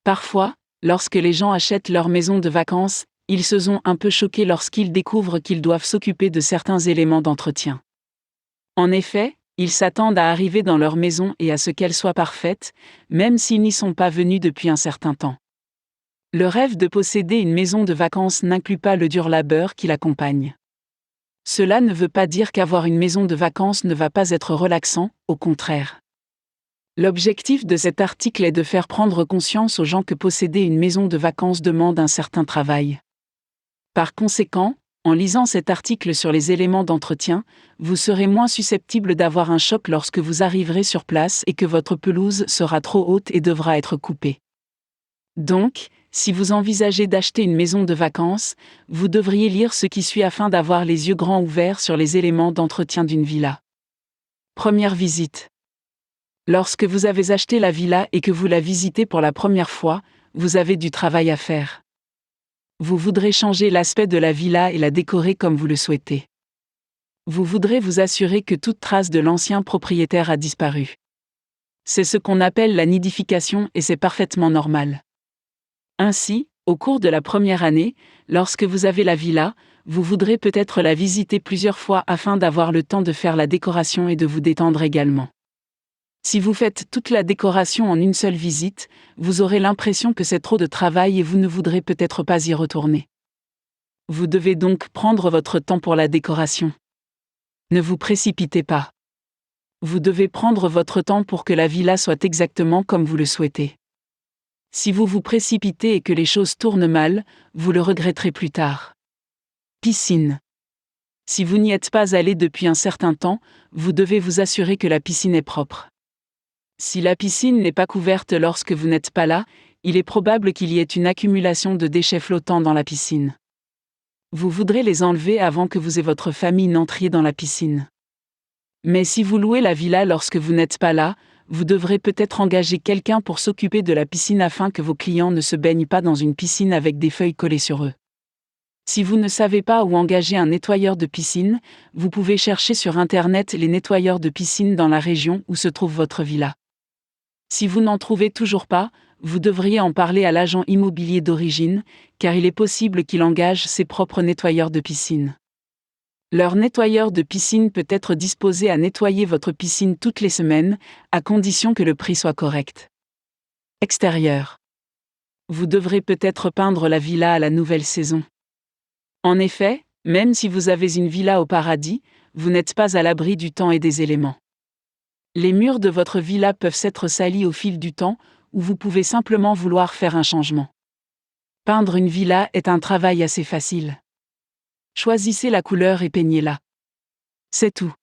Parfois, lorsque les gens achètent leur maison de vacances, ils se sont un peu choqués lorsqu'ils découvrent qu'ils doivent s'occuper de certains éléments d'entretien. En effet, ils s'attendent à arriver dans leur maison et à ce qu'elle soit parfaite, même s'ils n'y sont pas venus depuis un certain temps. Le rêve de posséder une maison de vacances n'inclut pas le dur labeur qui l'accompagne. Cela ne veut pas dire qu'avoir une maison de vacances ne va pas être relaxant, au contraire. L'objectif de cet article est de faire prendre conscience aux gens que posséder une maison de vacances demande un certain travail. Par conséquent, en lisant cet article sur les éléments d'entretien, vous serez moins susceptible d'avoir un choc lorsque vous arriverez sur place et que votre pelouse sera trop haute et devra être coupée. Donc, si vous envisagez d'acheter une maison de vacances, vous devriez lire ce qui suit afin d'avoir les yeux grands ouverts sur les éléments d'entretien d'une villa. Première visite. Lorsque vous avez acheté la villa et que vous la visitez pour la première fois, vous avez du travail à faire. Vous voudrez changer l'aspect de la villa et la décorer comme vous le souhaitez. Vous voudrez vous assurer que toute trace de l'ancien propriétaire a disparu. C'est ce qu'on appelle la nidification et c'est parfaitement normal. Ainsi, au cours de la première année, lorsque vous avez la villa, vous voudrez peut-être la visiter plusieurs fois afin d'avoir le temps de faire la décoration et de vous détendre également. Si vous faites toute la décoration en une seule visite, vous aurez l'impression que c'est trop de travail et vous ne voudrez peut-être pas y retourner. Vous devez donc prendre votre temps pour la décoration. Ne vous précipitez pas. Vous devez prendre votre temps pour que la villa soit exactement comme vous le souhaitez. Si vous vous précipitez et que les choses tournent mal, vous le regretterez plus tard. Piscine. Si vous n'y êtes pas allé depuis un certain temps, vous devez vous assurer que la piscine est propre. Si la piscine n'est pas couverte lorsque vous n'êtes pas là, il est probable qu'il y ait une accumulation de déchets flottants dans la piscine. Vous voudrez les enlever avant que vous et votre famille n'entriez dans la piscine. Mais si vous louez la villa lorsque vous n'êtes pas là, vous devrez peut-être engager quelqu'un pour s'occuper de la piscine afin que vos clients ne se baignent pas dans une piscine avec des feuilles collées sur eux. Si vous ne savez pas où engager un nettoyeur de piscine, vous pouvez chercher sur Internet les nettoyeurs de piscine dans la région où se trouve votre villa. Si vous n'en trouvez toujours pas, vous devriez en parler à l'agent immobilier d'origine, car il est possible qu'il engage ses propres nettoyeurs de piscine. Leur nettoyeur de piscine peut être disposé à nettoyer votre piscine toutes les semaines, à condition que le prix soit correct. Extérieur. Vous devrez peut-être peindre la villa à la nouvelle saison. En effet, même si vous avez une villa au paradis, vous n'êtes pas à l'abri du temps et des éléments. Les murs de votre villa peuvent s'être salis au fil du temps, ou vous pouvez simplement vouloir faire un changement. Peindre une villa est un travail assez facile. Choisissez la couleur et peignez-la. C'est tout.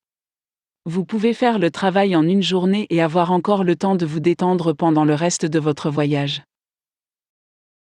Vous pouvez faire le travail en une journée et avoir encore le temps de vous détendre pendant le reste de votre voyage.